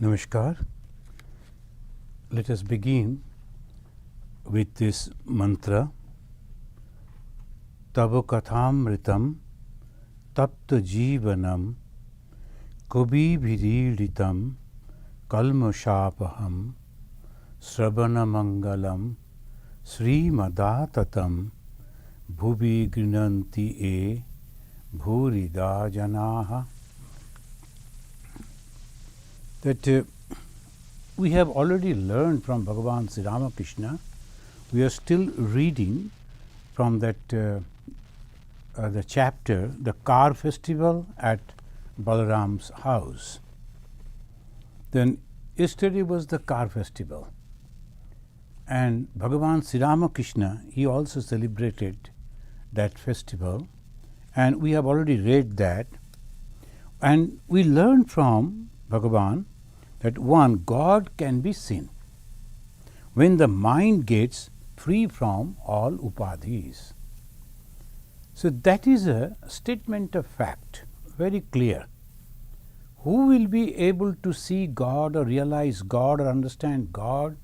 Namaskar. Let us begin with this mantra. Tava kathamritam tapta jivanam kubi viridhitam kalmashapaham sravana mangalam srimadatatam bhuvi grinanti e bhurida janaha. That we have already learned from Bhagavan Sri Ramakrishna. We are still reading from that the chapter, the car festival at Balaram's house. Then yesterday was the car festival, and Bhagavan Sri Ramakrishna, he also celebrated that festival, and we have already read that, and we learned from Bhagavan that one, God can be seen when the mind gets free from all upadhis. So that is a statement of fact, very clear. Who will be able to see God or realize God or understand God?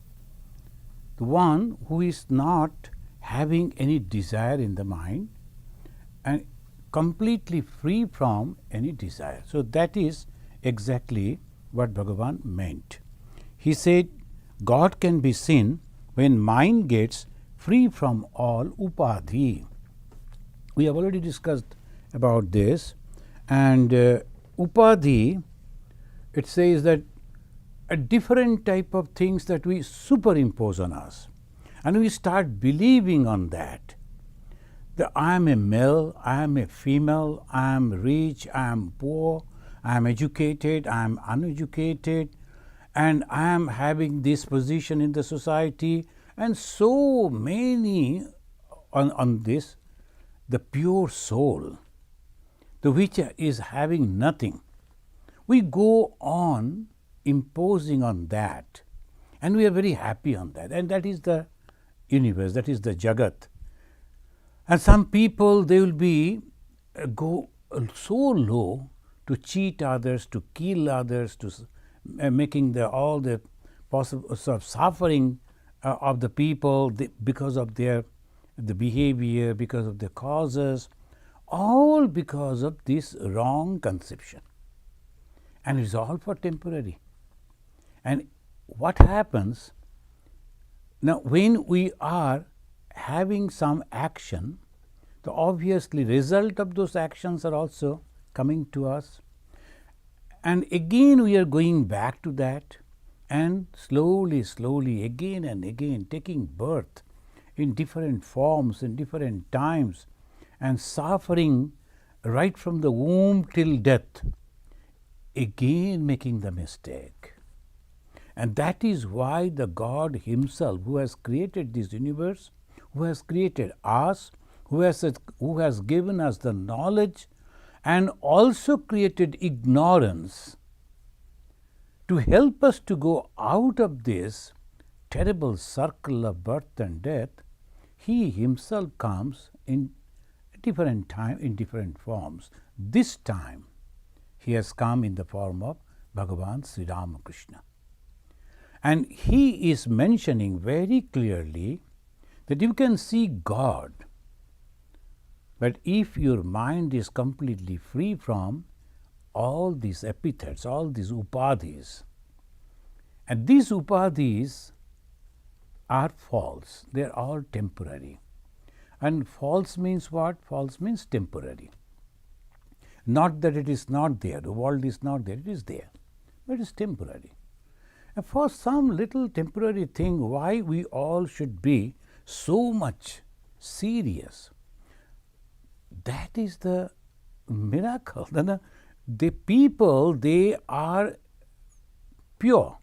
The one who is not having any desire in the mind and completely free from any desire. So that is exactly what Bhagavan meant. He said God can be seen when mind gets free from all upadhi. We have already discussed about this, and upadhi, it says that a different type of things that we superimpose on us, and we start believing on that. That I am a male, I am a female, I am rich, I am poor, I am educated, I am uneducated, and I am having this position in the society, and so many on this. The pure soul, the which is having nothing, we go on imposing on that, and we are very happy on that, and that is the universe, that is the Jagat. And some people, they will be go so low to cheat others, to kill others, to making all the possible sort of suffering of the people because of the behavior, because of the causes, all because of this wrong conception. And it is all for temporary. And what happens now when we are having some action, the obviously result of those actions are also coming to us, and again we are going back to that, and slowly again and again taking birth in different forms, in different times, and suffering right from the womb till death, again making the mistake. And that is why the God himself, who has created this universe, who has created us, who has given us the knowledge and also created ignorance, to help us to go out of this terrible circle of birth and death, he himself comes in different time, in different forms. This time he has come in the form of Bhagavan Sri Ramakrishna. And he is mentioning very clearly that you can see God, but if your mind is completely free from all these epithets, all these upadhis, and these upadhis are false, they are all temporary. And false means what? False means temporary. Not that it is not there, the world is not there, it is there, but it is temporary. And for some little temporary thing, why we all should be so much serious? That is the miracle. The people, they are pure,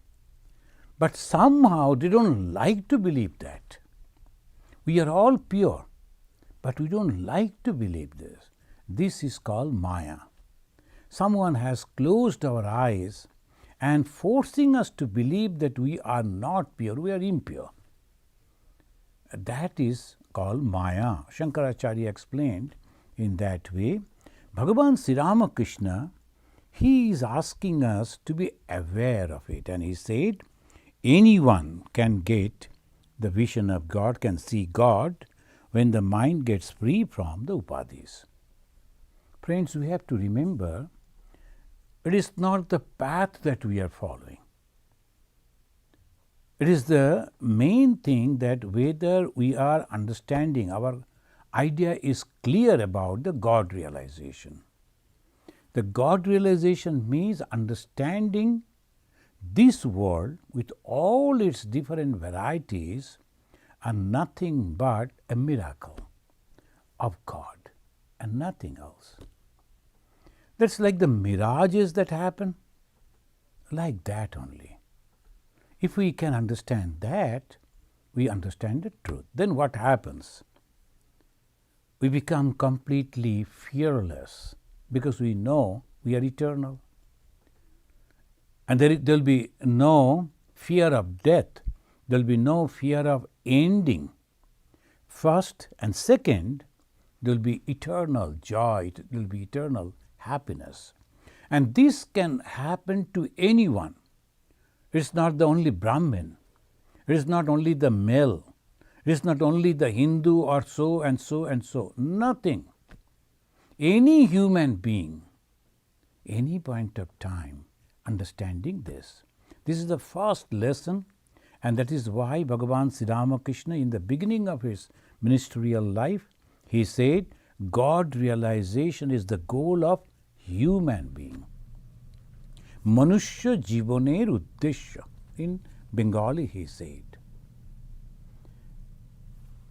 but somehow they don't like to believe that. We are all pure, but we don't like to believe this. This is called Maya. Someone has closed our eyes and forcing us to believe that we are not pure, we are impure. That is called Maya. Shankaracharya explained in that way. Bhagavan Sri Ramakrishna, he is asking us to be aware of it. And he said, anyone can get the vision of God, can see God, when the mind gets free from the upadhis. Friends, we have to remember, it is not the path that we are following. It is the main thing that whether we are understanding, our idea is clear about the God realization. The God realization means understanding this world with all its different varieties are nothing but a miracle of God and nothing else. That's like the mirages that happen, like that only. If we can understand that, we understand the truth. Then what happens? We become completely fearless because we know we are eternal. And there will be no fear of death. There will be no fear of ending. First and second, there will be eternal joy, there will be eternal happiness. And this can happen to anyone. It is not the only Brahmin. It is not only the male. It is not only the Hindu or so and so and so. Nothing. Any human being, any point of time, understanding this. This is the first lesson, and that is why Bhagavan Sri Ramakrishna, in the beginning of his ministerial life, he said, God realization is the goal of human being. Manushya jivaner uddeshya. In Bengali he said.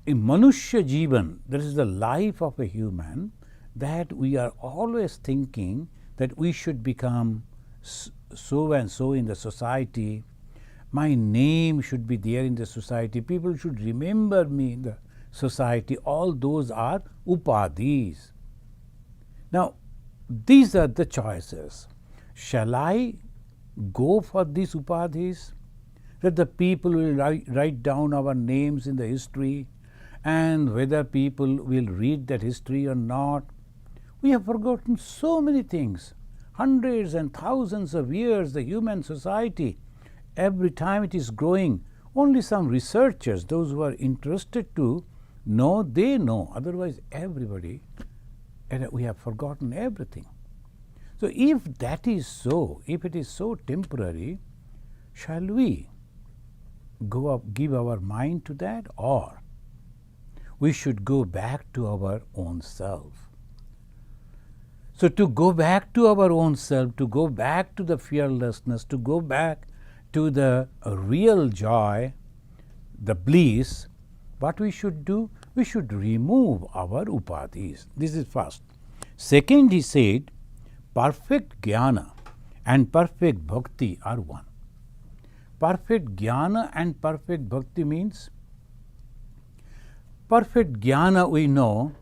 In Manushya jivan, that is the life of a human, that we are always thinking that we should become so and so in the society. My name should be there in the society. People should remember me in the society. All those are upadhis. Now, these are the choices. Shall I go for these upadhis? That the people will write down our names in the history, and whether people will read that history or not. We have forgotten so many things. Hundreds and thousands of years, the human society, every time it is growing, only some researchers, those who are interested to know, they know. Otherwise, everybody, and we have forgotten everything. So, if that is so, if it is so temporary, shall we go up, give our mind to that, or we should go back to our own self? So, to go back to our own self, to go back to the fearlessness, to go back to the real joy, the bliss, what we should do? We should remove our upadhis. This is first. Second, he said, perfect jnana and perfect bhakti are one. Perfect jnana and perfect bhakti means, perfect jnana we know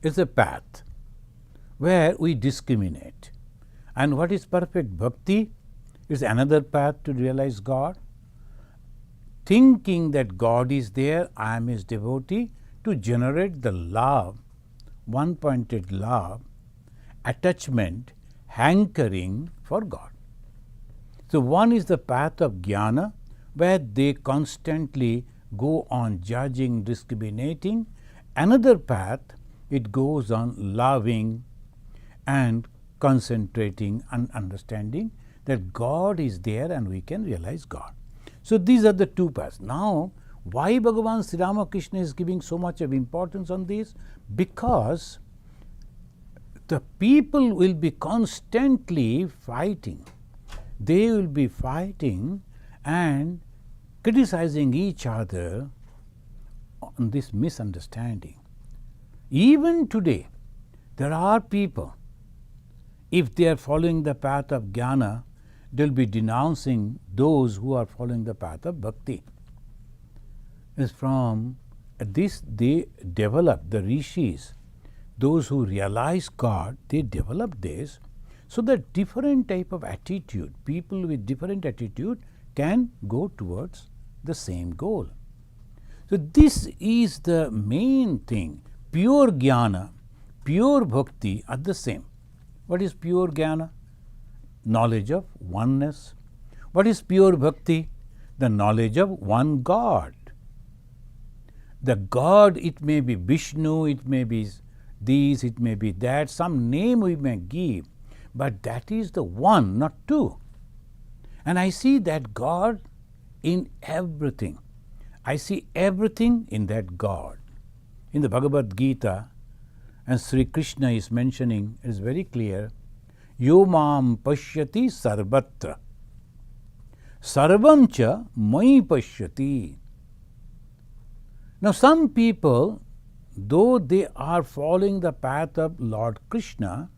is a path where we discriminate. And what is perfect bhakti? Is another path to realize God. Thinking that God is there, I am his devotee, to generate the love, one-pointed love, attachment, hankering for God. So, one is the path of jnana, where they constantly go on judging, discriminating. Another path, it goes on loving and concentrating and understanding that God is there and we can realize God. So, these are the two paths. Now, why Bhagavan Sri Ramakrishna is giving so much of importance on this? Because the people will be constantly fighting. They will be fighting and criticizing each other on this misunderstanding. Even today, there are people, if they are following the path of jnana, they will be denouncing those who are following the path of bhakti. Is from this they develop, the rishis, those who realize God, they develop this, so that different type of attitude, people with different attitude can go towards the same goal. So, this is the main thing. Pure jnana, pure bhakti are the same. What is pure jnana? knowledge of oneness. What is pure bhakti? The knowledge of one God. The God, it may be Vishnu, it may be this, it may be that, some name we may give, but that is the one, not two. And I see that God in everything. I see everything in that God. In the Bhagavad Gita, and Sri Krishna is mentioning, it is very clear, Yo mam pashyati sarvatra, sarvam cha mai pashyati. Now some people, though they are following the path of Lord Krishna,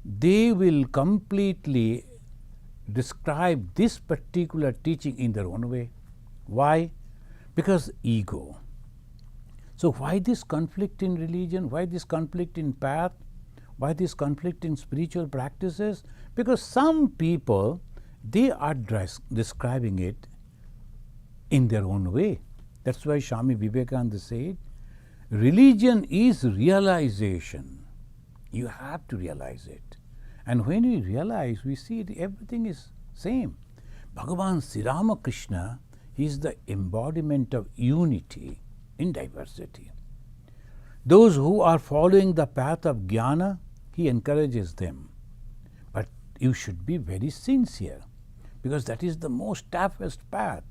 they will completely describe this particular teaching in their own way. Why? Because ego. So why this conflict in religion? Why this conflict in path? Why this conflict in spiritual practices? Because some people, they are describing it in their own way. That's why Swami Vivekananda said, religion is realization. You have to realize it. And when we realize, we see it, everything is same. Bhagavan Sri Ramakrishna is the embodiment of unity in diversity. Those who are following the path of jnana, he encourages them. But you should be very sincere, because that is the most toughest path.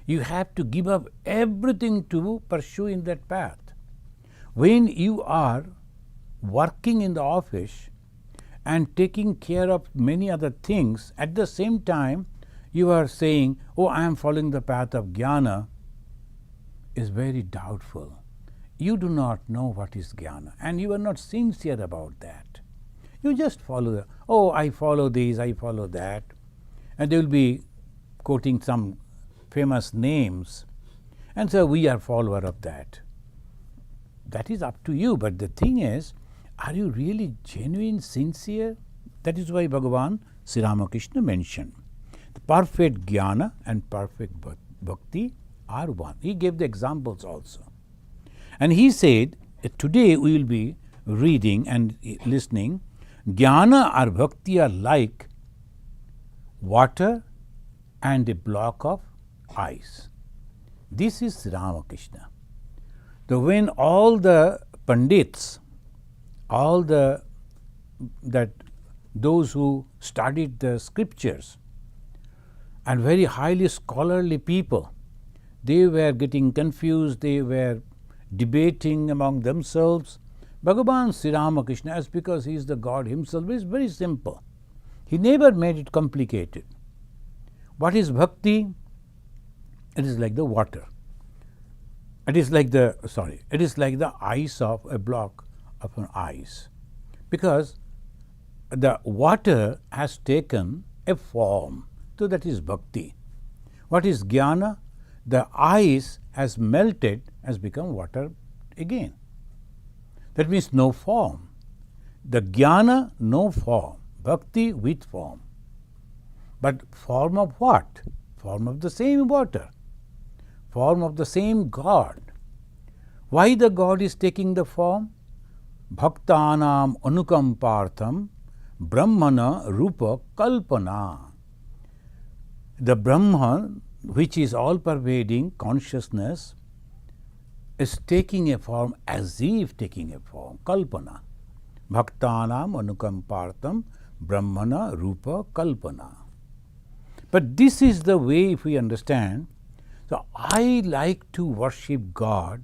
You have to give up everything to pursue in that path. When you are working in the office and taking care of many other things, at the same time you are saying, oh, I am following the path of jnana, is very doubtful. You do not know what is jnana, and you are not sincere about that. You just follow, oh, I follow this, I follow that, and they will be quoting some famous names, and so we are follower of that. That is up to you, but the thing is, are you really genuine, sincere? That is why Bhagavan Sri Ramakrishna mentioned the perfect jnana and perfect bhakti are one. He gave the examples also. And he said, today we will be reading and listening, jnana or bhakti are like water and a block of ice. This is Sri Ramakrishna. So when all the pandits, those who studied the scriptures and very highly scholarly people, they were getting confused, they were debating among themselves. Bhagavan Sri Ramakrishna, as because he is the God himself, is very simple. He never made it complicated. What is bhakti? It is like the water. It is like the ice of a block of an ice. Because the water has taken a form, so that is bhakti. What is jnana? The ice has melted, has become water again. That means no form. The jnana, no form. Bhakti with form. But form of what? Form of the same water. Form of the same God. Why the God is taking the form? Bhaktanam anukampartham brahmana rupa kalpana. The Brahman, which is all-pervading consciousness, is taking a form as if taking a form, kalpana. Bhaktanam anukampartham brahmana rupa kalpana. But this is the way, if we understand. So I like to worship God,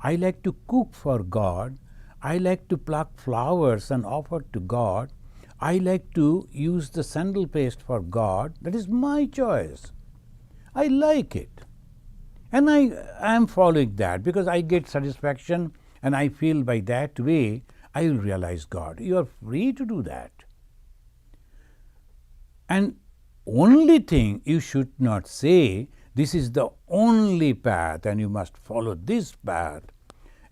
I like to cook for God, I like to pluck flowers and offer to God, I like to use the sandal paste for God. That is my choice. I like it. And I am following that because I get satisfaction and I feel by that way I will realize God. You are free to do that. And only thing you should not say, this is the only path and you must follow this path,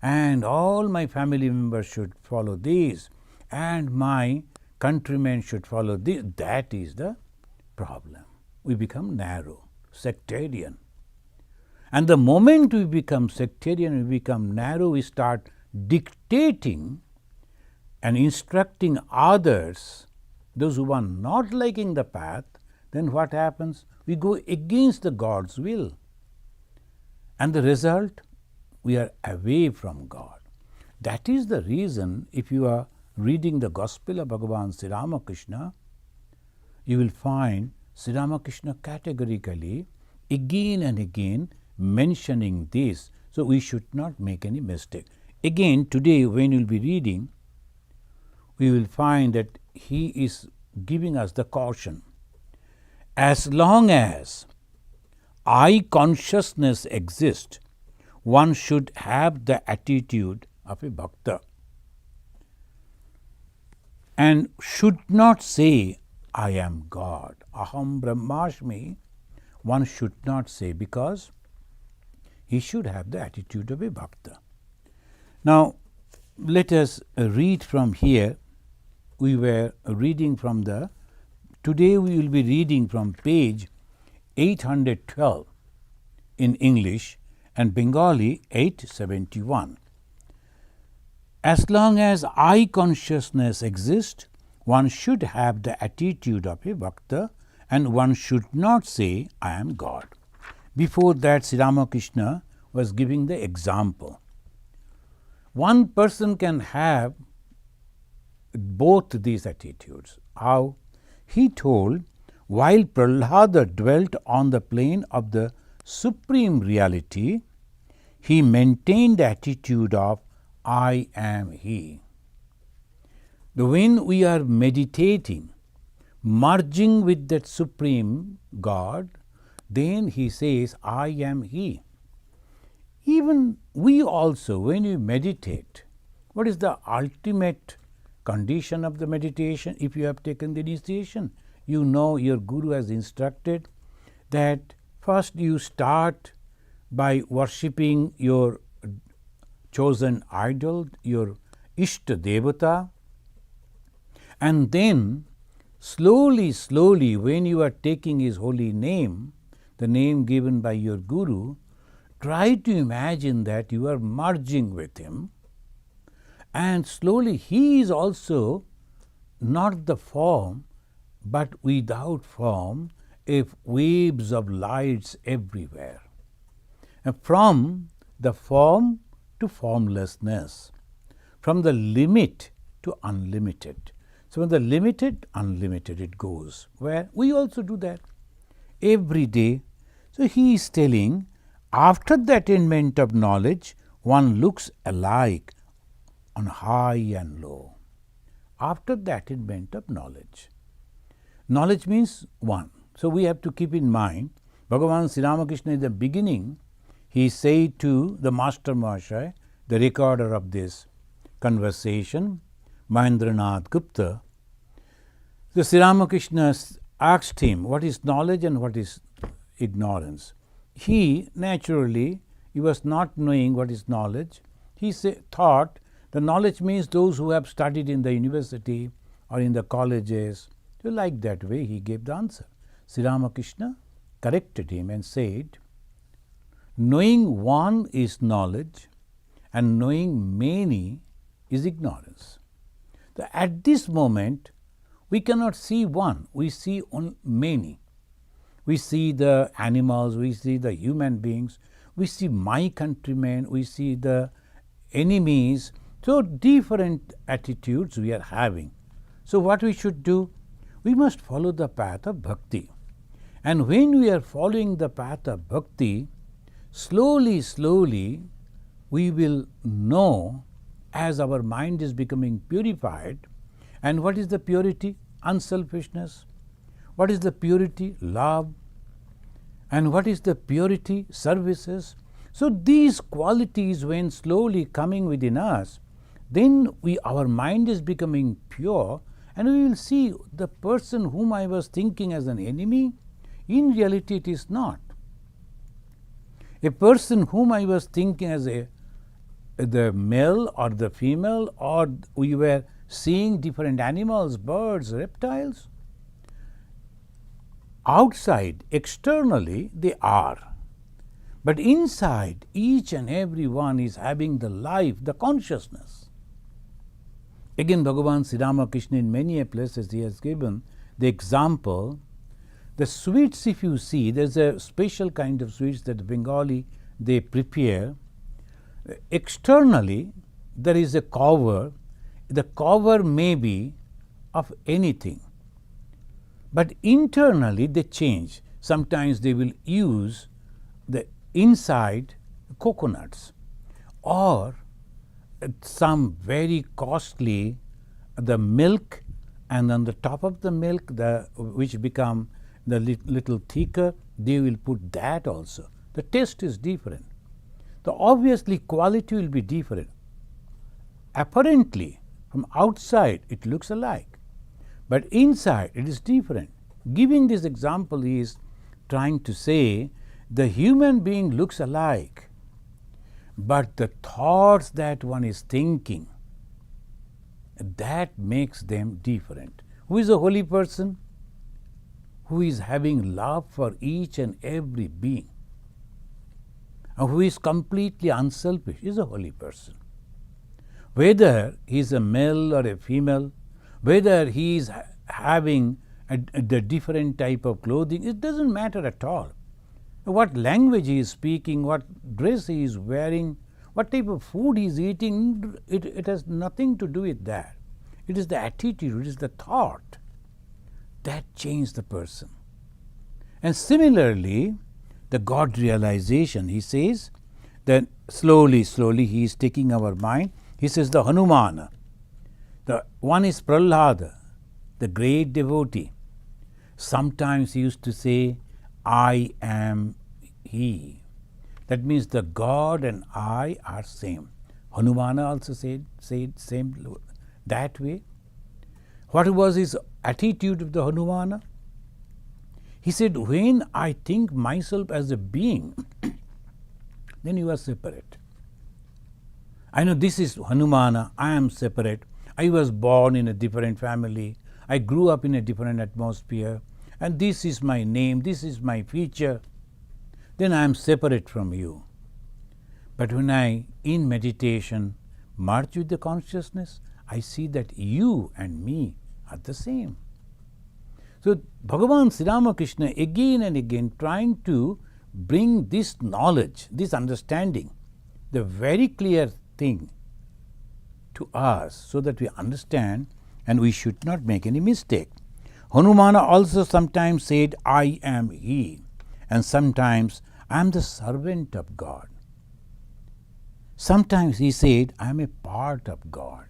and all my family members should follow this, and my countrymen should follow this. That is the problem. We become narrow, sectarian. And the moment we become sectarian, we become narrow, we start dictating and instructing others those who are not liking the path, then what happens? We go against the God's will. And the result, we are away from God. That is the reason, if you are reading the Gospel of Bhagavan Sri Ramakrishna, you will find Sri Ramakrishna categorically again and again mentioning this. So we should not make any mistake. Again, today when you will be reading, we will find that he is giving us the caution. As long as I consciousness exists, one should have the attitude of a bhakta and should not say, I am God. Aham Brahmasmi, one should not say, because he should have the attitude of a bhakta. Now, let us read from here. We were reading from today we will be reading from page 812 in English and Bengali 871. As long as I consciousness exists, one should have the attitude of a bhakta and one should not say, I am God. Before that, Sri Ramakrishna was giving the example. One person can have both these attitudes. How? He told, while Prahlada dwelt on the plane of the supreme reality, he maintained the attitude of I am he. When we are meditating, merging with that supreme God, then he says, I am he. Even we also, when we meditate, what is the ultimate condition of the meditation? If you have taken the initiation, you know your Guru has instructed that first you start by worshipping your chosen idol, your Ishta Devata, and then slowly when you are taking his holy name, the name given by your Guru, try to imagine that you are merging with him, and slowly he is also not the form but without form, if waves of lights everywhere, and from the form to formlessness, from the limit to unlimited. So, from the limited, unlimited it goes, where we also do that every day. So, he is telling, after the attainment of knowledge, one looks alike on high and low. After the attainment of knowledge. Knowledge means one. So, we have to keep in mind, Bhagavan Sri Ramakrishna in the beginning, he said to the Master Mahashaya, the recorder of this conversation, Mahendranath Gupta, the Sri Ramakrishna asked him, what is knowledge and what is ignorance? He naturally, he was not knowing what is knowledge. He thought the knowledge means those who have studied in the university or in the colleges. So like that way he gave the answer. Sri Ramakrishna corrected him and said, knowing one is knowledge and knowing many is ignorance. So at this moment, we cannot see one, we see many. We see the animals, we see the human beings, we see my countrymen, we see the enemies. So different attitudes we are having. So what we should do? We must follow the path of bhakti. And when we are following the path of bhakti, slowly we will know, as our mind is becoming purified. And what is the purity? Unselfishness. What is the purity? Love. And what is the purity? Services. So these qualities, when slowly coming within us, then our mind is becoming pure, and we will see the person whom I was thinking as an enemy, in reality it is not. A person whom I was thinking as the male or the female, or we were seeing different animals, birds, reptiles, outside, externally they are. But inside, each and every one is having the life, the consciousness. Again, Bhagavan Sri Ramakrishna in many places he has given the example. The sweets, if you see, there's a special kind of sweets that the Bengali they prepare. Externally, there is a cover. The cover may be of anything, but internally they change. Sometimes they will use the inside coconuts, or some very costly the milk, and on the top of the milk, which become the little thicker, they will put that also. The taste is different. So obviously quality will be different. Apparently from outside it looks alike, but inside it is different. Giving this example is trying to say the human being looks alike, but the thoughts that one is thinking, that makes them different. Who is a holy person? Who is having love for each and every being, and who is completely unselfish is a holy person. Whether he is a male or a female, whether he is having the different type of clothing, it doesn't matter at all. What language he is speaking, what dress he is wearing, what type of food he is eating, it has nothing to do with that. It is the attitude, it is the thought that changes the person. And similarly, the God realization, he says that slowly he is taking our mind. He says the Hanumana, the one is Prahlada, the great devotee. Sometimes he used to say, I am he. That means the God and I are same. Hanumana also said same that way. What was his attitude of the Hanumana? He said, when I think myself as a being, then you are separate. I know this is Hanumana, I am separate. I was born in a different family. I grew up in a different atmosphere. And this is my name, this is my feature. Then I am separate from you. But when I, in meditation, merge with the consciousness, I see that you and me are the same. So Bhagavan Sri Ramakrishna again and again trying to bring this knowledge, this understanding, the very clear thing to us so that we understand and we should not make any mistake. Hanumana also sometimes said, I am he, and sometimes I am the servant of God. Sometimes he said, I am a part of God.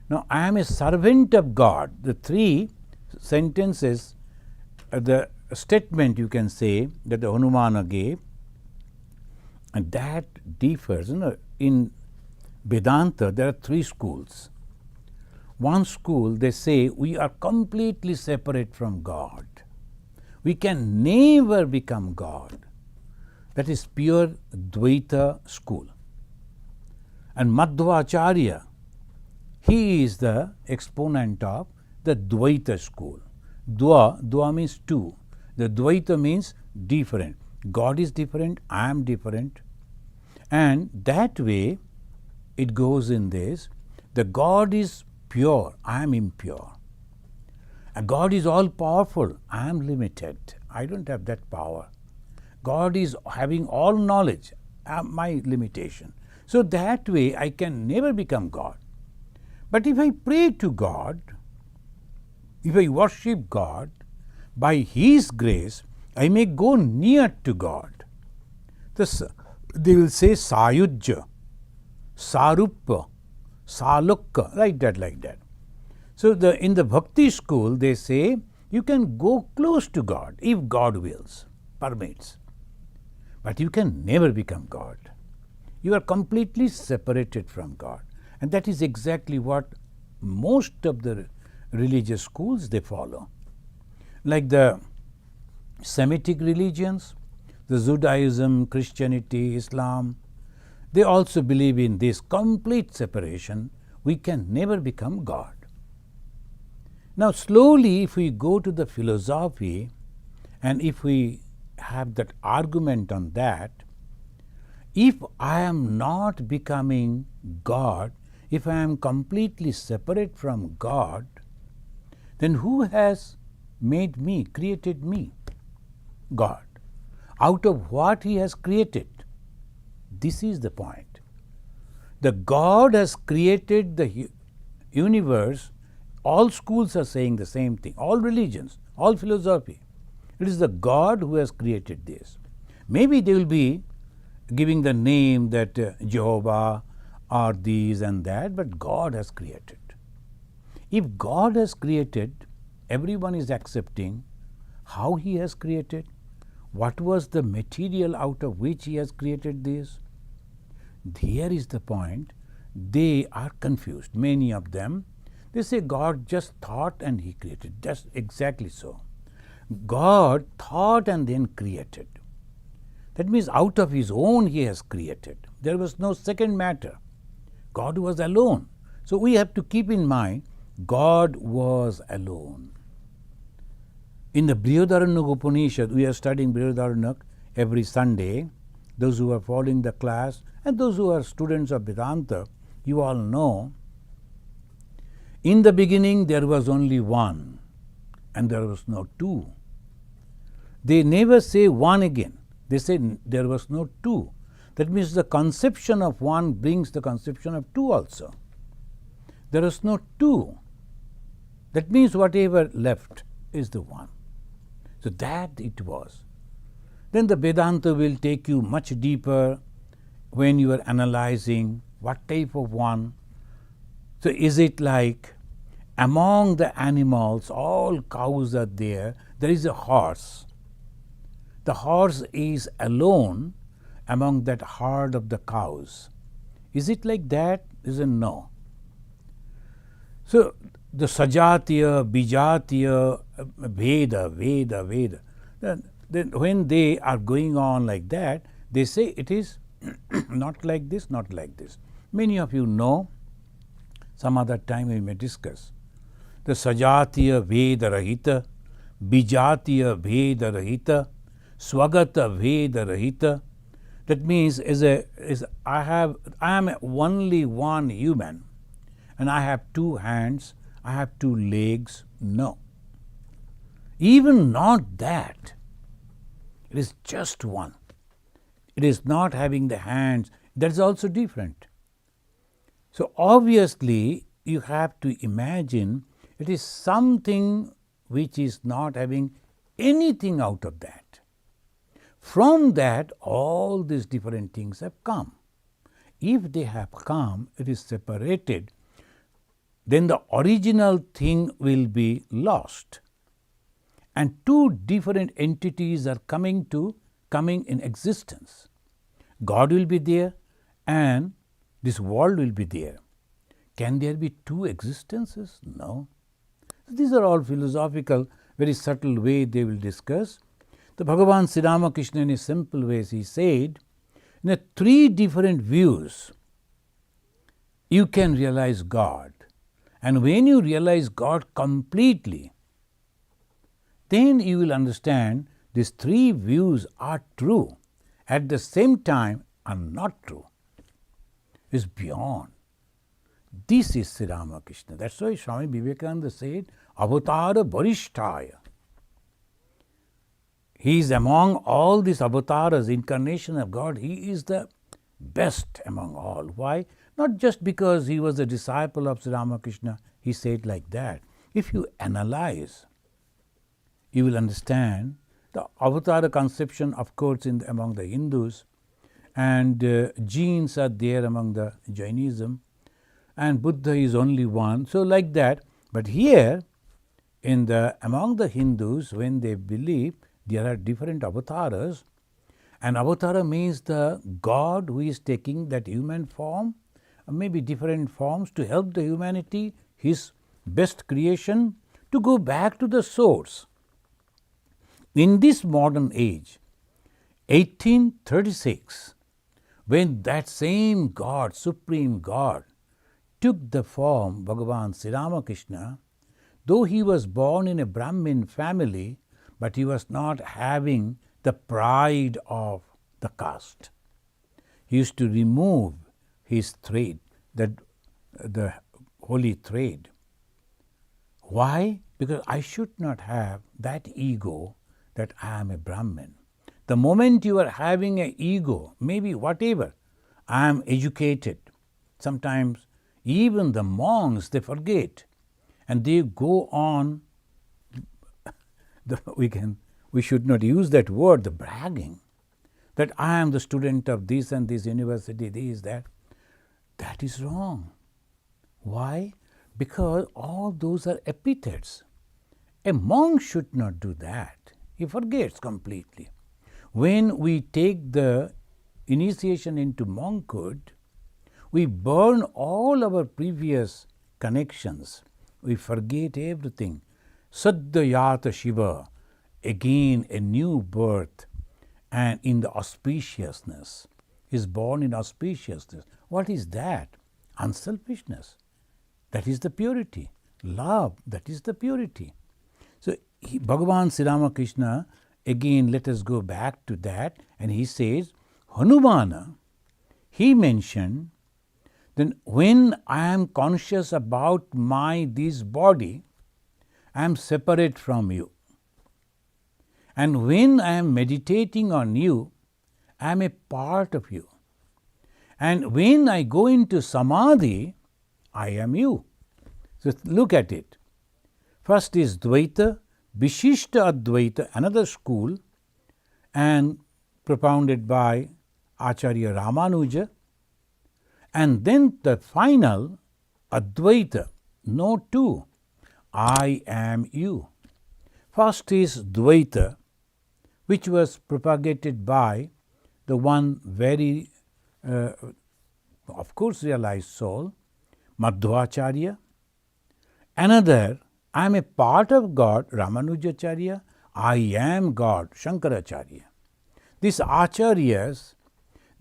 Now, I am a servant of God. The three sentences, the statement you can say that the Hanumana gave, and that differs. In Vedanta, there are three schools. One school, they say we are completely separate from God. We can never become God. That is pure Dvaita school. And Madhvacharya, he is the exponent of the Dvaita school. Dva means two. The Dvaita means different. God is different, I am different. And that way it goes in this. The God is pure, I am impure. And God is all powerful, I am limited. I don't have that power. God is having all knowledge, my limitation. So that way I can never become God. But if I pray to God, if I worship God, by His grace, I may go near to God. They will say Sayujya, Saruppa, Salukka, like that. So in the Bhakti school, they say you can go close to God if God wills, permits. But you can never become God. You are completely separated from God. And that is exactly what most of the religious schools they follow. Like the Semitic religions, the Judaism, Christianity, Islam, they also believe in this complete separation. We can never become God. Now slowly if we go to the philosophy and if we have that argument on that, if I am not becoming God, if I am completely separate from God, then who has made me, created me? God. Out of what He has created? This is the point. The God has created the universe. All schools are saying the same thing, all religions, all philosophy. It is the God who has created this. Maybe they will be giving the name that Jehovah or these and that, but God has created. If God has created, everyone is accepting how He has created, what was the material out of which He has created this. Here is the point. They are confused, many of them. They say God just thought and He created. Just exactly so. God thought and then created. That means out of His own He has created. There was no second matter. God was alone. So we have to keep in mind, God was alone. In the Brihadaranyaka Upanishad, we are studying Brihadaranyaka every Sunday. Those who are following the class and those who are students of Vedanta, you all know, in the beginning there was only one and there was no two. They never say one again. They say there was no two. That means the conception of one brings the conception of two also. There was no two. That means whatever left is the one. So that it was. Then the Vedanta will take you much deeper when you are analyzing what type of one. So is it like among the animals, all cows are there, there is a horse. The horse is alone among that herd of the cows. Is it like that? Is a no. So the Sajatiya, Bijatiya, Veda. Then when they are going on like that, they say it is not like this, not like this. Many of you know, some other time we may discuss. The Sajatiya Veda Rahita, Bijatiya Veda Rahita, Swagata Veda Rahita. That means I am only one human and I have two hands, I have two legs. No. Even not that. It is just one. It is not having the hands. That is also different. So obviously you have to imagine it is something which is not having anything out of that. From that all these different things have come. If they have come, it is separated, then the original thing will be lost. And two different entities are coming in existence. God will be there and this world will be there. Can there be two existences? No. So these are all philosophical, very subtle way they will discuss. The Bhagavan Sri Ramakrishna in a simple ways he said, in a three different views you can realize God. And when you realize God completely, then you will understand these three views are true, at the same time are not true. It's beyond. This is Sri Ramakrishna. That's why Swami Vivekananda said, Avatara Varishtaya. He is among all these avatars, incarnation of God, he is the best among all. Why? Not just because he was a disciple of Sri Ramakrishna, he said like that. If you analyze, you will understand the avatar conception, of course, among the Hindus, and genes are there among the Jainism, and Buddha is only one. So like that. But here, among the Hindus, when they believe there are different avatars, and avatar means the God who is taking that human form, maybe different forms to help the humanity, his best creation, to go back to the source. In this modern age, 1836, when that same God, Supreme God, took the form Bhagavan Sri Ramakrishna, though he was born in a Brahmin family, but he was not having the pride of the caste. He used to remove his thread, that the holy thread. Why? Because I should not have that ego that I am a Brahmin. The moment you are having an ego, maybe whatever, I am educated. Sometimes even the monks, they forget and they go on, we should not use that word, the bragging, that I am the student of this and this university, this, that. That is wrong. Why? Because all those are epithets. A monk should not do that. He forgets completely. When we take the initiation into monkhood, we burn all our previous connections. We forget everything. Saddayata Shiva, again a new birth, and in the auspiciousness. Is born in auspiciousness. What is that? Unselfishness. That is the purity. Love, that is the purity. So Bhagavan Sri Ramakrishna, again let us go back to that, and he says, Hanumana, he mentioned, then when I am conscious about this body, I am separate from you. And when I am meditating on you, I am a part of you. And when I go into samadhi, I am you. So look at it. First is Dvaita, Vishishta Advaita, another school, and propounded by Acharya Ramanuja. And then the final, Advaita, no two, I am you. First is Dvaita, which was propagated by the one very, of course, realized soul, Madhvacharya. Another, I am a part of God, Ramanujacharya. I am God, Shankaracharya. These acharyas,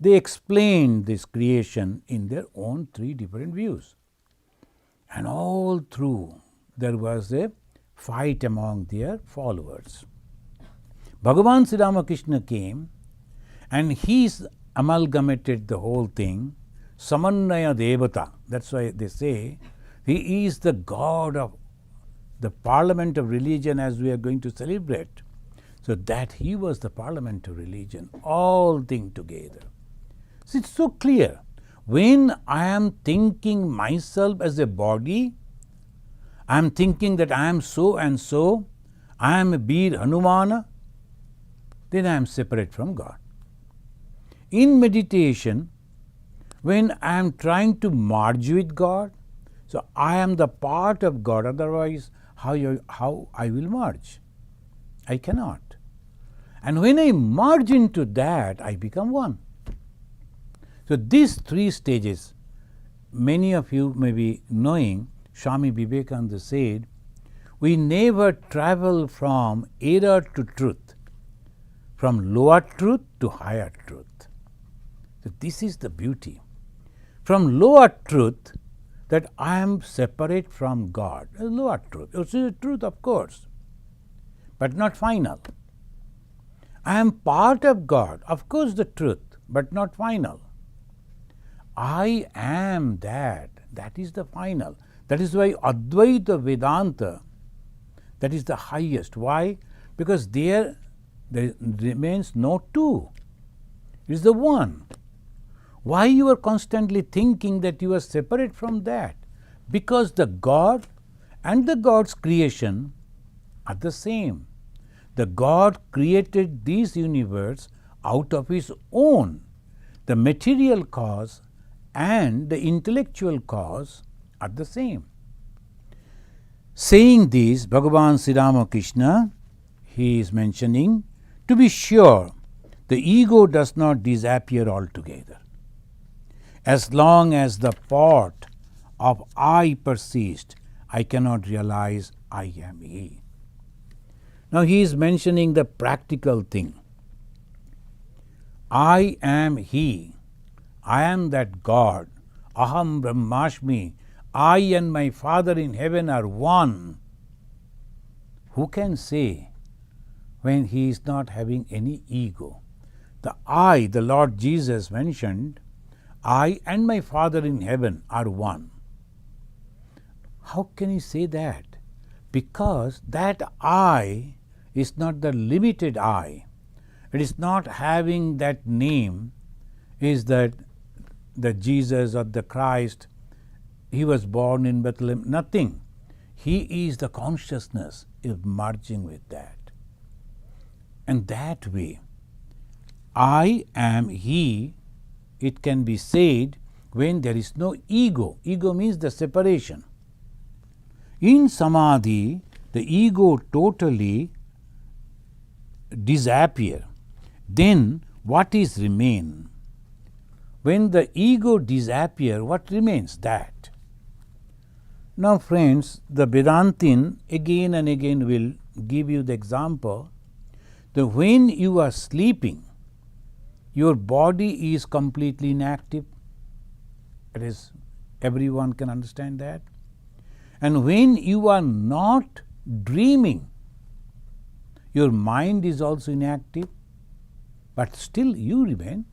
they explained this creation in their own three different views. And all through, there was a fight among their followers. Bhagavan Sri Ramakrishna came and he amalgamated the whole thing, Samannaya Devata. That's why they say he is the God of the parliament of religion, as we are going to celebrate. So that he was the parliament of religion, all things together. So it's so clear. When I am thinking myself as a body, I am thinking that I am so and so, I am a Bir Hanumana, then I am separate from God. In meditation, when I am trying to merge with God, so I am the part of God, otherwise how I will merge? I cannot. And when I merge into that, I become one. So these three stages, many of you may be knowing, Swami Vivekananda said, we never travel from error to truth, from lower truth to higher truth. So this is the beauty. From lower truth, that I am separate from God, lower truth. It's a truth, of course, but not final. I am part of God, of course the truth, but not final. I am that is the final. That is why Advaita Vedanta, that is the highest. Why? Because there remains no two. It is the one. Why you are constantly thinking that you are separate from that? Because the God and the God's creation are the same. The God created this universe out of his own. The material cause and the intellectual cause are the same. Saying this, Bhagavan Sri Ramakrishna, he is mentioning, to be sure, the ego does not disappear altogether. As long as the part of I persists, I cannot realize I am he. Now he is mentioning the practical thing. I am he. I am that God. Aham Brahmasmi. I and my Father in heaven are one. Who can say when he is not having any ego? The I, the Lord Jesus mentioned, I and my Father in heaven are one. How can you say that? Because that I is not the limited I. It is not having that name, is that the Jesus or the Christ, he was born in Bethlehem, nothing. He is the consciousness merging with that. And that way, I am he, it can be said when there is no ego. Ego means the separation. In Samadhi, the ego totally disappear. Then what is remain? When the ego disappear, what remains? That. Now friends, the Vedantin again and again will give you the example that when you are sleeping, your body is completely inactive. It is, everyone can understand that. And when you are not dreaming, your mind is also inactive, but still you remain.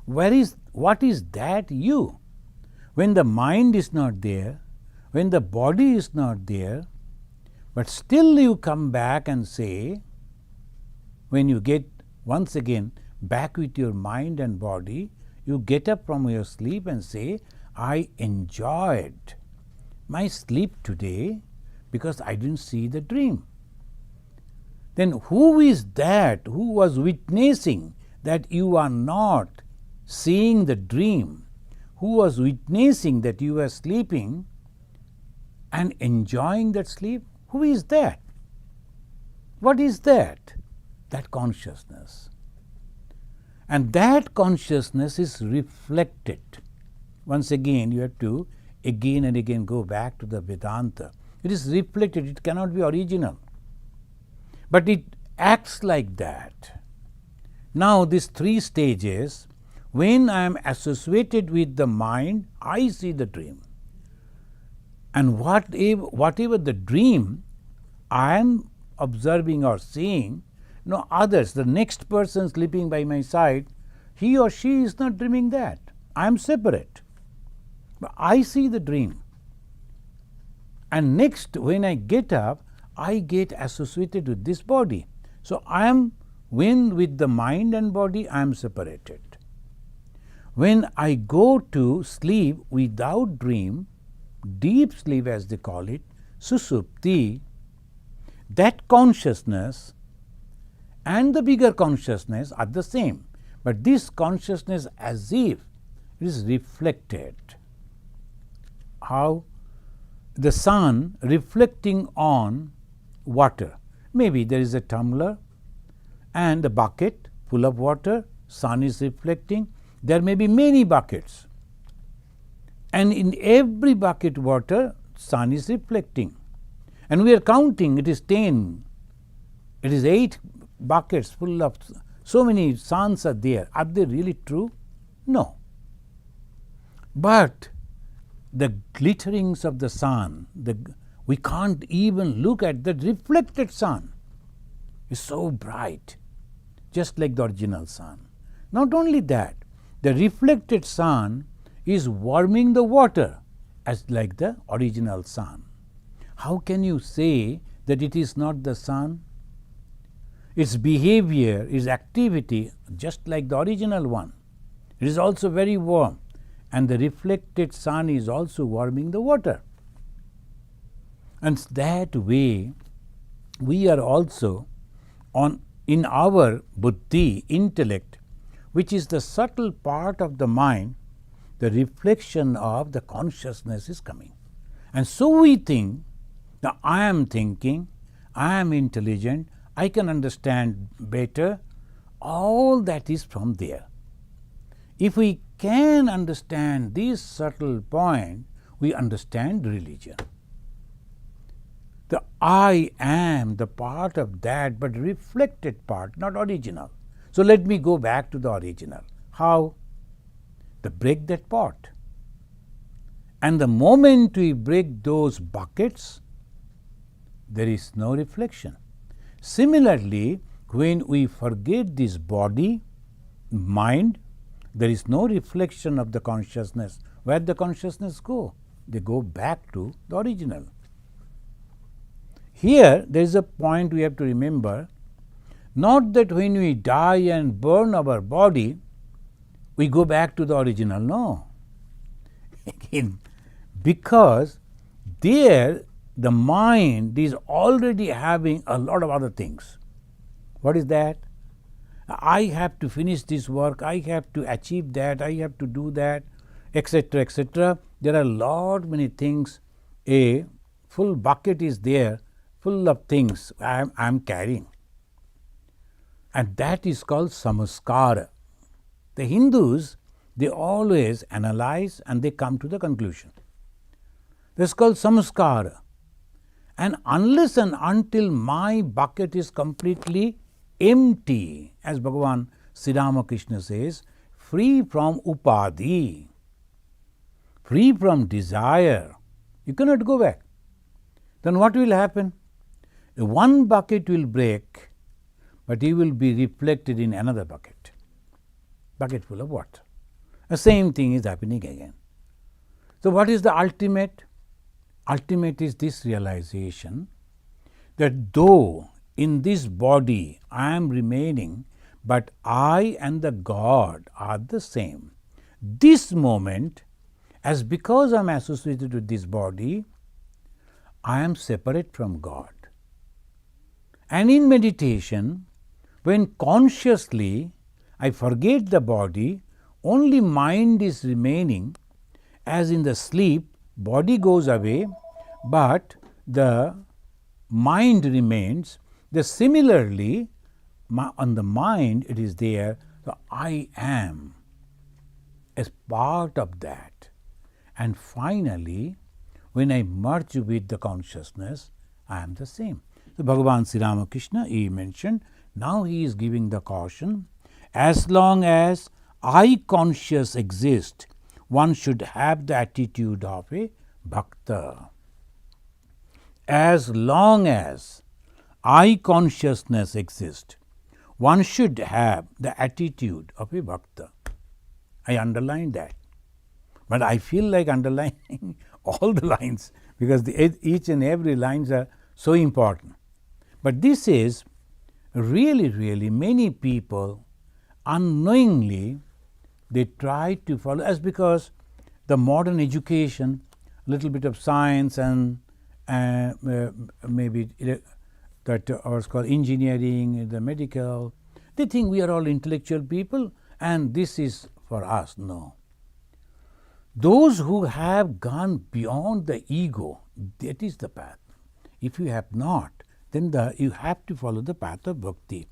What is that you? When the mind is not there, when the body is not there, but still you come back and say, when you get once again back with your mind and body, you get up from your sleep and say, I enjoyed my sleep today because I didn't see the dream. Then who is that who was witnessing that you are not seeing the dream? Who was witnessing that you were sleeping and enjoying that sleep? Who is that? What is that? That consciousness. And that consciousness is reflected. Once again, you have to again and again go back to the Vedanta. It is reflected, it cannot be original. But it acts like that. Now, these three stages, when I am associated with the mind, I see the dream. And whatever the dream I am observing or seeing, no others, the next person sleeping by my side, he or she is not dreaming that. I am separate. But I see the dream. And next, when I get up, I get associated with this body. So I am, when with the mind and body, I am separated. When I go to sleep without dream, deep sleep as they call it, susupti, that consciousness and the bigger consciousness are the same. But this consciousness, as if it is reflected. How? The sun reflecting on water. Maybe there is a tumbler and a bucket full of water, sun is reflecting. There may be many buckets. And in every bucket water, sun is reflecting. And we are counting, it is 10, it is 8 buckets full of, so many suns are there. Are they really true? No. But the glitterings of the sun, we can't even look at the reflected sun. It's so bright, just like the original sun. Not only that, the reflected sun is warming the water as like the original sun. How can you say that it is not the sun? Its behavior, its activity, just like the original one. It is also very warm, and the reflected sun is also warming the water. And that way, we are also in our buddhi, intellect, which is the subtle part of the mind, the reflection of the consciousness is coming. And so we think that I am thinking, I am intelligent, I can understand better. All that is from there. If we can understand this subtle point, we understand religion. The I am the part of that, but reflected part, not original. So let me go back to the original. How? To break that pot. And the moment we break those buckets, there is no reflection. Similarly, when we forget this body, mind, there is no reflection of the consciousness. Where the consciousness go? they go back to the original. Here, there is a point we have to remember, not that when we die and burn our body, we go back to the original, no. Again, because there the mind is already having a lot of other things. What is that? I have to finish this work, I have to achieve that, I have to do that, etc., etc. There are many things. A full bucket is there, full of things I am carrying. And that is called samskara. The Hindus, they always analyze and they come to the conclusion. This is called samskara. And unless and until my bucket is completely empty, as Bhagavan Sri Ramakrishna says, free from upadhi, free from desire, you cannot go back. Then what will happen? One bucket will break, but it will be reflected in another bucket. Bucket full of water. The same thing is happening again. So what is the ultimate? Ultimate is this realization that though in this body I am remaining, but I and the God are the same. This moment, as because I am associated with this body, I am separate from God. And in meditation, when consciously I forget the body, only mind is remaining, as in the sleep, body goes away, but the mind remains. Similarly, on the mind it is there, so I am as part of that. And finally, when I merge with the consciousness, I am the same. So Bhagavan Sri Ramakrishna, he mentioned, now he is giving the caution, as long as I conscious exist, one should have the attitude of a bhakta. As long as I consciousness exists, one should have the attitude of a bhakta. I underline that. But I feel like underlining all the lines, because each and every lines are so important. But this is really many people unknowingly they try to follow, as because the modern education, little bit of science and maybe that what's called engineering, the medical, they think we are all intellectual people and this is for us. No. Those who have gone beyond the ego, that is the path. If you have not, then you have to follow the path of bhakti.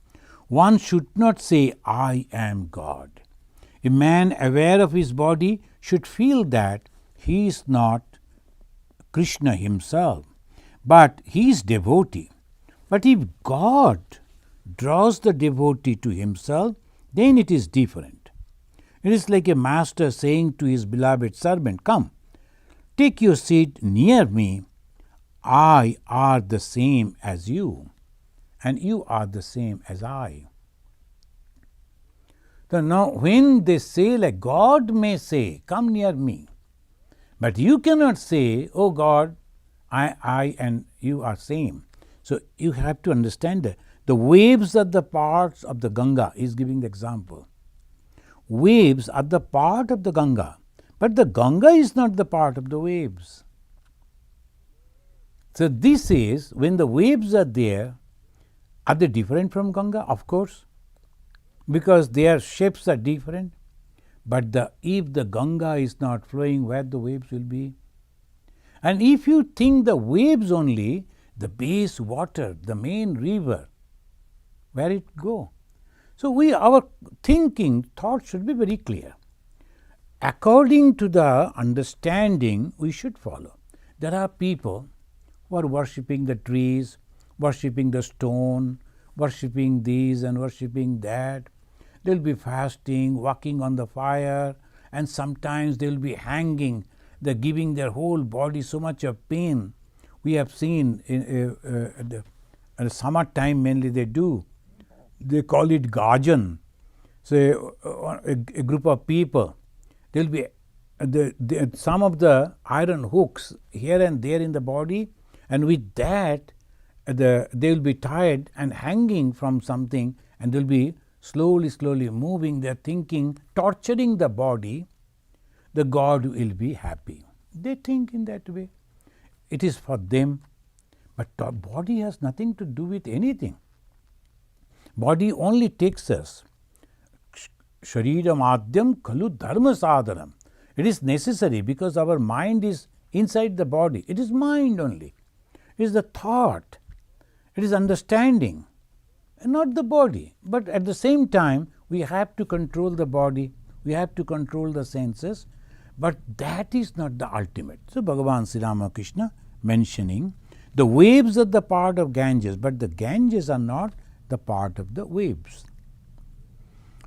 One should not say, I am God. A man aware of his body should feel that he is not Krishna himself, but he is devotee. But if God draws the devotee to himself, then it is different. It is like a master saying to his beloved servant, come, take your seat near me. I are the same as you, and you are the same as I. So now when they say, like God may say, come near me, but you cannot say, oh God, I and you are same. So you have to understand that the waves are the parts of the Ganga. He is giving the example. Waves are the part of the Ganga, but the Ganga is not the part of the waves. So this is, when the waves are there, are they different from Ganga? Of course, because their shapes are different. But if the Ganga is not flowing, where the waves will be? And if you think the waves only, the base water, the main river, where it go? So our thinking, thought should be very clear. According to the understanding, we should follow. There are people who are worshipping the trees, worshipping the stone, worshipping this and worshipping that. They will be fasting, walking on the fire, and sometimes they will be hanging. They are giving their whole body so much of pain. We have seen in the summer time mainly they do. They call it gajan. So a group of people, they will be some of the iron hooks here and there in the body, and with that they will be tied and hanging from something, and they will be slowly moving. They are thinking, torturing the body, the God will be happy. They think in that way. It is for them, but the body has nothing to do with anything. Body only takes us. Sharidam adhyam khalu dharma sadhanam. It is necessary because our mind is inside the body. It is mind only. It is the thought. It is understanding, and not the body. But at the same time, we have to control the body. We have to control the senses. But that is not the ultimate. So Bhagavan Sri Ramakrishna mentioning the waves are the part of Ganges, but the Ganges are not the part of the waves.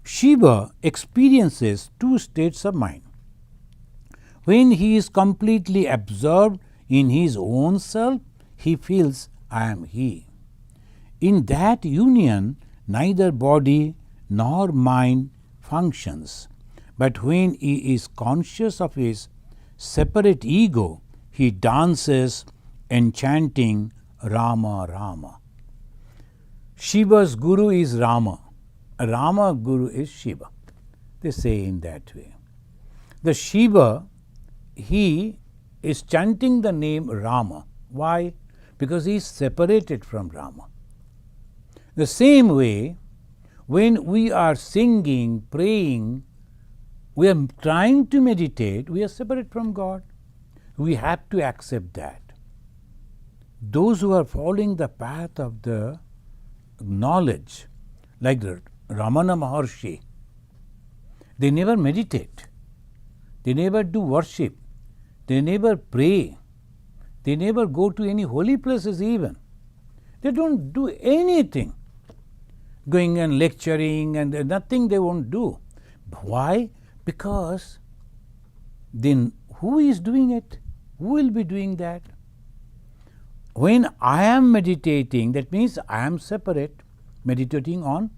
Shiva experiences two states of mind. When he is completely absorbed in his own self, he feels, I am he. In that union, neither body nor mind functions. But when he is conscious of his separate ego, he dances enchanting Rama Rama. Shiva's guru is Rama. Rama guru is Shiva. They say in that way. The Shiva, he is chanting the name Rama. Why? Because he is separated from Rama. The same way, when we are singing, praying, we are trying to meditate, we are separate from God. We have to accept that. Those who are following the path of the knowledge, like the Ramana Maharshi, they never meditate. They never do worship. They never pray. They never go to any holy places even. They don't do anything. Going and lecturing and nothing they won't do. Why? Because then who is doing it? Who will be doing that? When I am meditating, that means I am separate, meditating on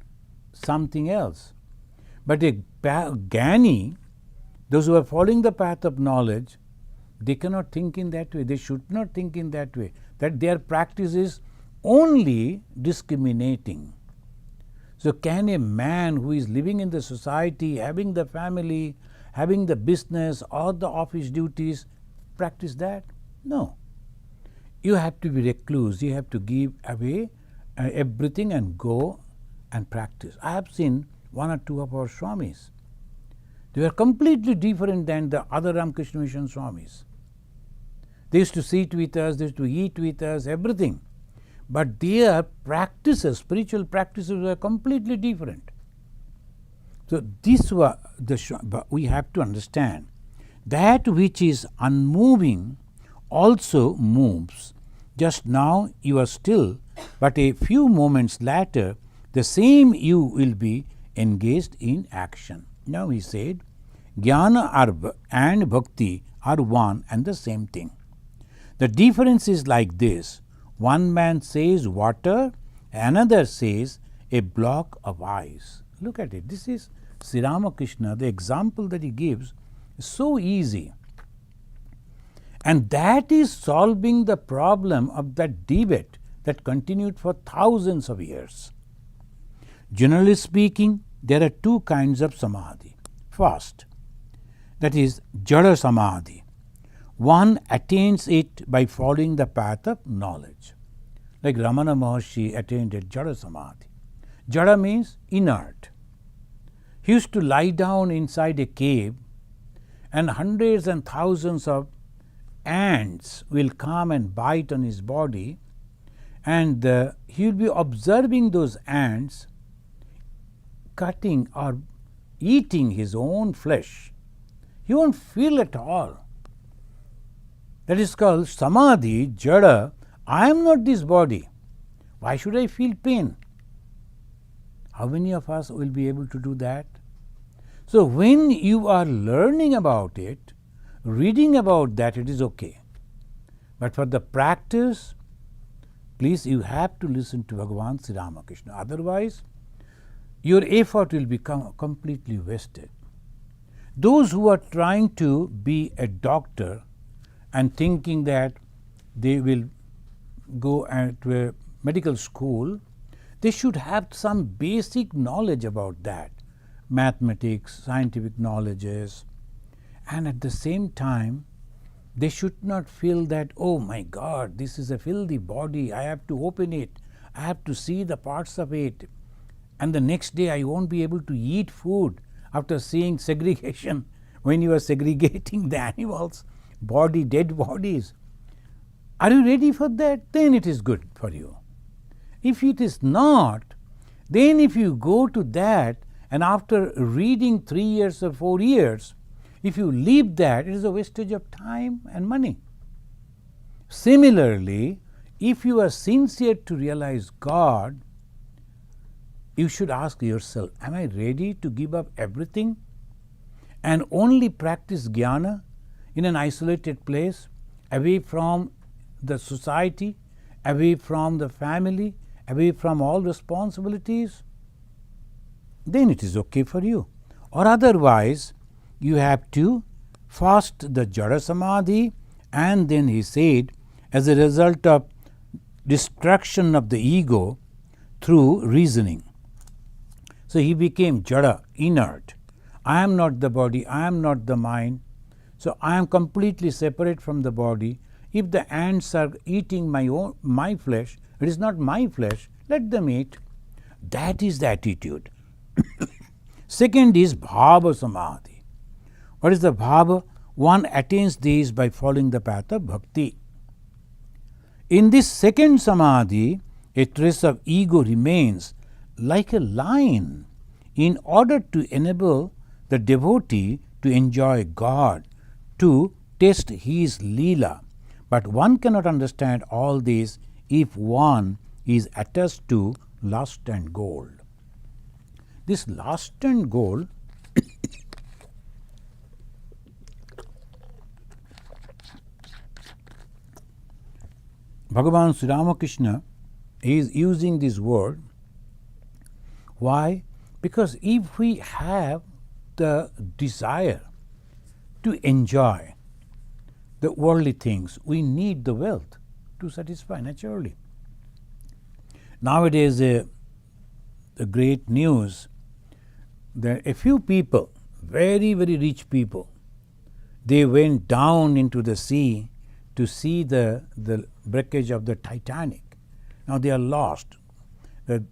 something else. But a Jnani, those who are following the path of knowledge, they cannot think in that way. They should not think in that way. That their practice is only discriminating. So can a man who is living in the society, having the family, having the business or the office duties, practice that? No. You have to be recluse. You have to give away everything and go and practice. I have seen one or two of our Swamis. They were completely different than the other Ramakrishna Mission Swamis. They used to sit with us, they used to eat with us, everything. But their practices, spiritual practices, were completely different. So this was but we have to understand that which is unmoving also moves. Just now you are still, but a few moments later, the same you will be engaged in action. Now he said, Jnana and Bhakti are one and the same thing. The difference is like this. One man says water, another says a block of ice. Look at it. This is Sri Ramakrishna. The example that he gives is so easy. And that is solving the problem of that debate that continued for thousands of years. Generally speaking, there are two kinds of samadhi. First, that is Jada Samadhi. One attains it by following the path of knowledge. Like Ramana Maharshi attained at Jada Samadhi. Jada means inert. He used to lie down inside a cave, and hundreds and thousands of ants will come and bite on his body, and he will be observing those ants cutting or eating his own flesh. He won't feel at all. That is called Samadhi, Jada. I am not this body. Why should I feel pain? How many of us will be able to do that? So when you are learning about it, reading about that, it is okay. But for the practice, please, you have to listen to Bhagavan Sri Ramakrishna. Otherwise, your effort will become completely wasted. Those who are trying to be a doctor and thinking that they will go to a medical school, they should have some basic knowledge about that, mathematics, scientific knowledges, and at the same time, they should not feel that, oh my God, this is a filthy body, I have to open it, I have to see the parts of it, and the next day I won't be able to eat food after seeing segregation when you are segregating the animals, dead bodies. Are you ready for that? Then it is good for you. If it is not, then if you go to that and after reading 3 years or 4 years, if you leave that, it is a wastage of time and money. Similarly, if you are sincere to realize God, you should ask yourself, am I ready to give up everything and only practice jnana in an isolated place, away from the society, away from the family, away from all responsibilities? Then it is okay for you. Or otherwise, you have to fast the Jada Samadhi, and then he said, as a result of destruction of the ego through reasoning. So he became Jada, inert. I am not the body, I am not the mind, so I am completely separate from the body. If the ants are eating my flesh, it is not my flesh, let them eat. That is the attitude. Second is Bhava Samadhi. What is the Bhava? One attains these by following the path of Bhakti. In this second Samadhi, a trace of ego remains like a line in order to enable the devotee to enjoy God, to taste His Leela. But one cannot understand all this if one is attached to lust and gold. This lust and gold Bhagavan Sri Ramakrishna is using this word. Why? Because if we have the desire to enjoy the worldly things, we need the wealth to satisfy naturally. Nowadays, the great news that a few people, very, very rich people, they went down into the sea to see the wreckage of the Titanic. Now they are lost. The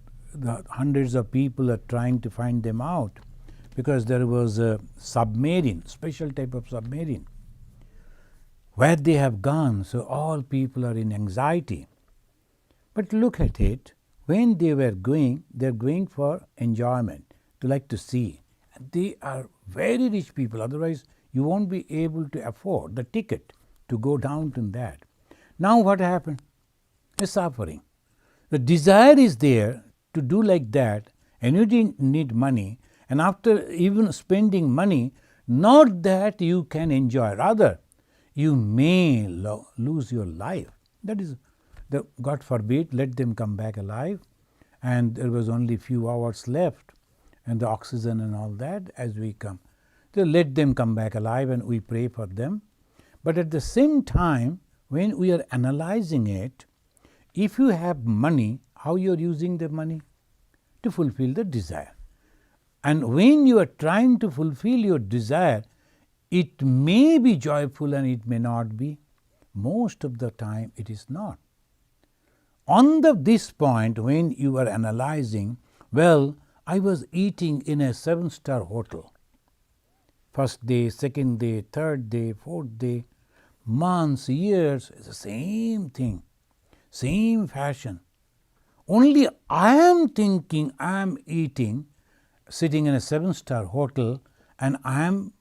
hundreds of people are trying to find them out because there was a submarine, special type of submarine, where they have gone. So all people are in anxiety. But look at it. When they were going, they are going for enjoyment, to like to see. And they are very rich people. Otherwise, you won't be able to afford the ticket to go down to that. Now what happened? A suffering. The desire is there to do like that, and you didn't need money. And after even spending money, not that you can enjoy, rather you may lose your life. That is, God forbid, let them come back alive, and there was only few hours left, and the oxygen and all that as we come. So let them come back alive, and we pray for them. But at the same time, when we are analyzing it, if you have money, how you are using the money? To fulfill the desire. And when you are trying to fulfill your desire, it may be joyful and it may not be. Most of the time it is not. On this point, when you are analyzing, well, I was eating in a 7-star hotel. First day, second day, third day, fourth day, months, years, it's the same thing, same fashion. Only I am thinking I am eating, sitting in a 7-star hotel, and I am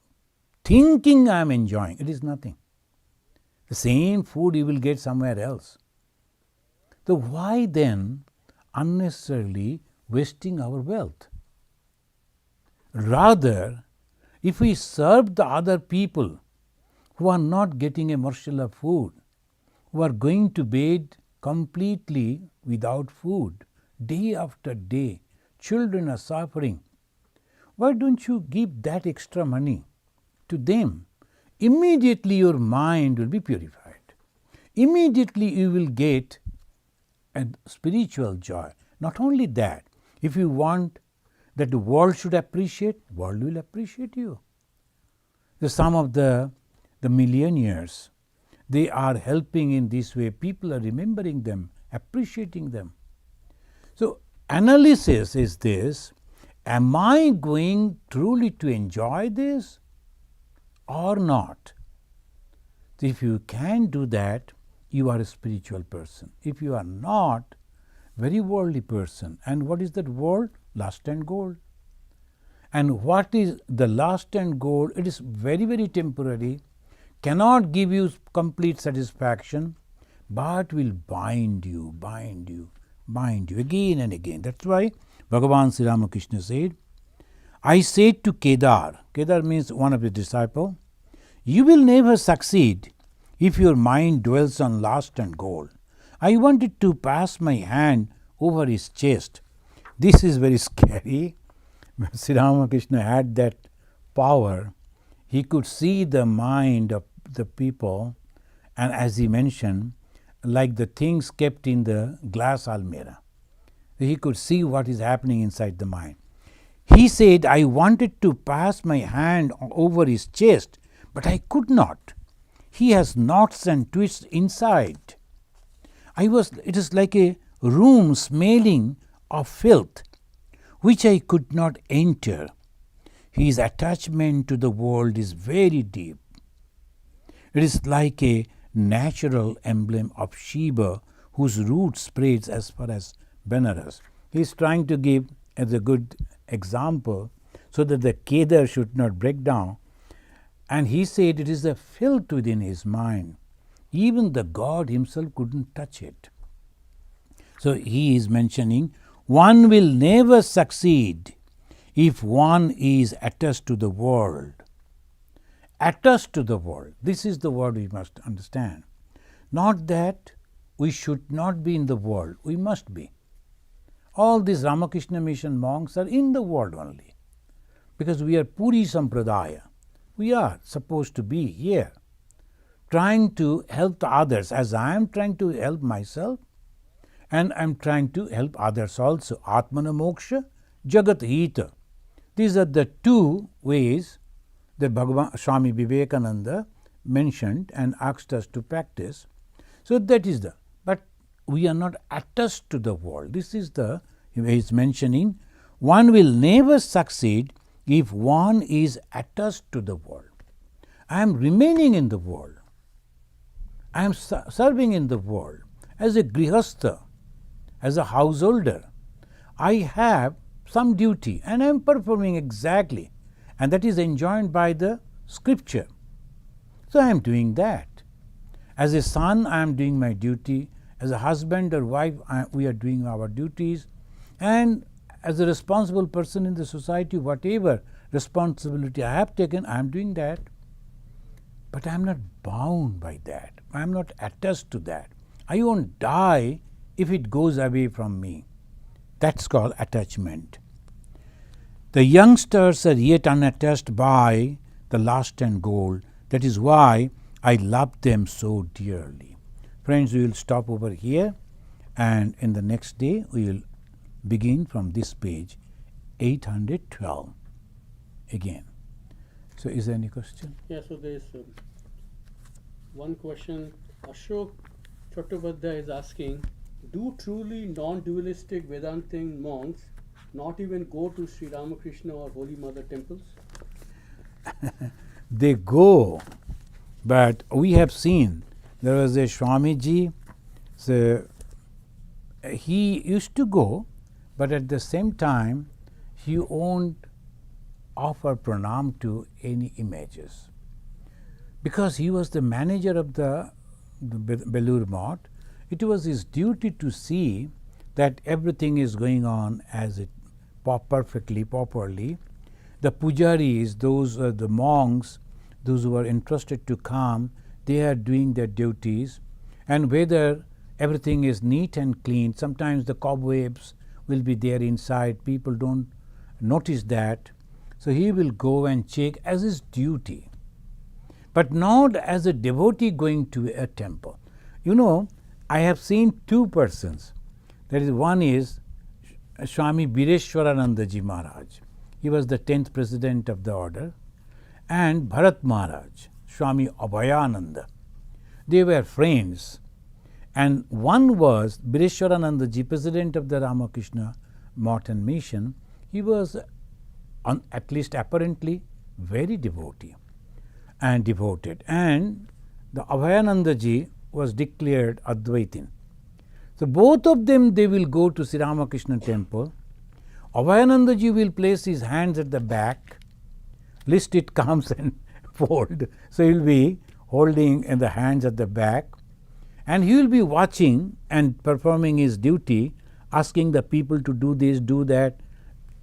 thinking I am enjoying. It is nothing. The same food you will get somewhere else. So why then unnecessarily wasting our wealth? Rather, if we serve the other people who are not getting a morsel of food, who are going to bed completely without food, day after day, children are suffering, why don't you give that extra money to them, immediately your mind will be purified. Immediately you will get a spiritual joy. Not only that, if you want that the world should appreciate, world will appreciate you. Some of the millionaires, they are helping in this way. People are remembering them, appreciating them. So analysis is this: am I going truly to enjoy this or not? If you can do that, you are a spiritual person. If you are not, very worldly person. And what is that world? Lust and gold. And what is the lust and gold? It is very, very temporary, cannot give you complete satisfaction, but will bind you again and again. That's why Bhagavan Sri Ramakrishna said, I said to Kedar means one of the disciples, you will never succeed if your mind dwells on lust and gold. I wanted to pass my hand over his chest. This is very scary. Sri Ramakrishna had that power. He could see the mind of the people, and as he mentioned, like the things kept in the glass almirah. He could see what is happening inside the mind. He said, I wanted to pass my hand over his chest, but I could not. He has knots and twists inside. It is like a room smelling of filth, which I could not enter. His attachment to the world is very deep. It is like a natural emblem of Shiva, whose root spreads as far as Benares. He is trying to give as a good example so that the Kedar should not break down. And he said it is a filth within his mind. Even the God himself couldn't touch it. So he is mentioning, one will never succeed if one is attached to the world. Attached to the world. This is the word we must understand. Not that we should not be in the world. We must be. All these Ramakrishna mission monks are in the world only. Because we are Puri Sampradaya. We are supposed to be here, trying to help the others, as I am trying to help myself, and I am trying to help others also. Atmana Moksha, Jagat Hita. These are the two ways that Swami Vivekananda mentioned and asked us to practice. So that is but we are not attached to the world. This is he is mentioning, one will never succeed if one is attached to the world. I am remaining in the world. I am serving in the world as a grihastha, as a householder. I have some duty and I am performing exactly, and that is enjoined by the scripture. So I am doing that. As a son, I am doing my duty. As a husband or wife, we are doing our duties. And as a responsible person in the society, whatever responsibility I have taken, I am doing that. But I am not bound by that. I am not attached to that. I won't die if it goes away from me. That's called attachment. The youngsters are yet unattached by the lust and gold. That is why I love them so dearly. Friends, we will stop over here, and in the next day we will begin from this page 812 again. So is there any question? Yeah, so there is one question. Ashok Chattopadhyay is asking, do truly non-dualistic Vedantin monks not even go to Sri Ramakrishna or Holy Mother temples? They go, but we have seen there was a Swamiji, so he used to go, but at the same time he won't offer pranam to any images, because he was the manager of the Belur Math. It was his duty to see that everything is going on as it perfectly, properly. The pujaris, those are the monks, those who are interested to come, they are doing their duties, and whether everything is neat and clean. Sometimes the cobwebs will be there inside, people don't notice that. So he will go and check as his duty. but not as a devotee going to a temple. You know, I have seen two persons. That is, one is Swami Bireshwarananda Ji Maharaj. He was the 10th president of the order. And Bharat Maharaj, Swami Abhayananda. They were friends. And one was Bireshwarananda Ji, president of the Ramakrishna Morton Mission. He was, at least apparently, very devotee and devoted. And the Abhayananda Ji was declared Advaitin. So both of them, they will go to Sri Ramakrishna temple. Abhayananda Ji will place his hands at the back, lest it comes and fold. So he will be holding in the hands at the back, and he will be watching and performing his duty, asking the people to do this, do that,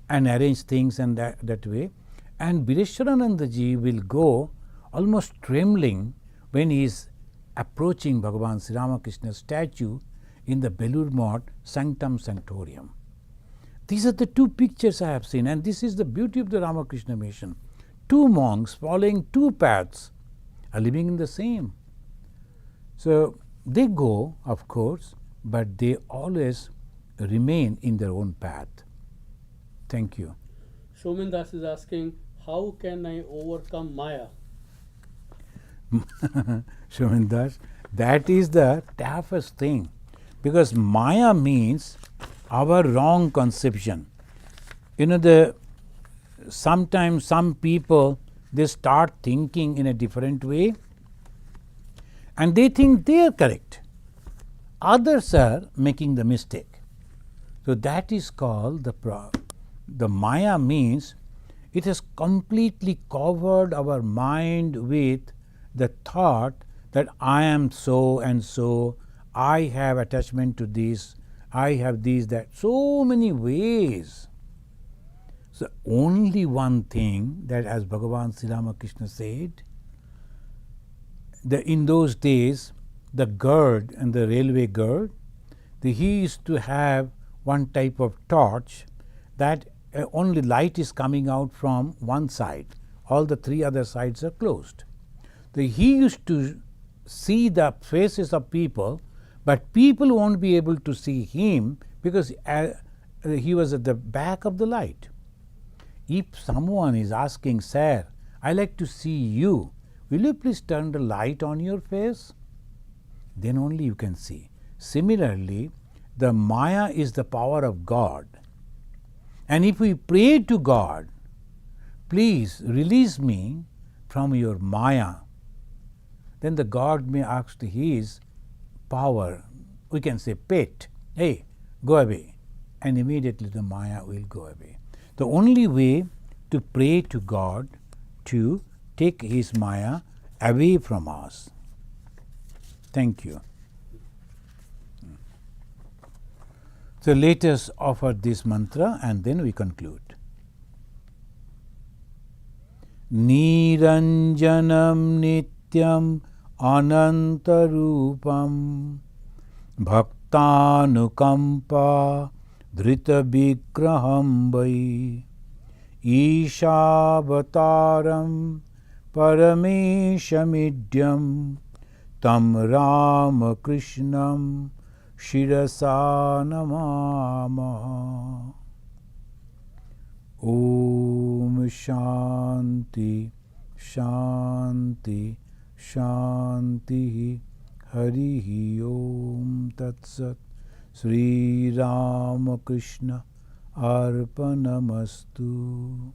and arrange things and that way. And Bireshwarananda Ji will go almost trembling when he is approaching Bhagavan Sri Ramakrishna's statue in the Belur Math Sanctum Sanctorium. These are the two pictures I have seen, and this is the beauty of the Ramakrishna mission. Two monks following two paths are living in the same. So they go, of course, but they always remain in their own path. Thank you. Somin Das is asking, how can I overcome Maya? Somin Das, that is the toughest thing, because Maya means our wrong conception. You know, sometimes some people, they start thinking in a different way and they think they are correct. Others are making the mistake. So that is called the Maya means it has completely covered our mind with the thought that I am so and so, I have attachment to this, I have this, that, so many ways. So only one thing, that as Bhagavan Sri Ramakrishna said, in those days the gird and the railway gird, he used to have one type of torch that only light is coming out from one side, all the three other sides are closed. He used to see the faces of people, but people won't be able to see him because he was at the back of the light. If someone is asking, sir, I like to see you, will you please turn the light on your face? Then only you can see. Similarly, the Maya is the power of God. And if we pray to God, please release me from your Maya, then the God may ask his power, we can say pet, hey, go away, and immediately the Maya will go away. The only way to pray to God to take his Maya away from us. Thank you. So let us offer this mantra and then we conclude. Niranjanam nityam anantarupam bhaktanukampa dhrita vigraham vai Ishavataram parameshamidyam tam Ramakrishnam Shirasa namama. Om Shanti Shanti Shanti Harihi Om Tat Sat. Sri Ramakrishna Arpanamastu.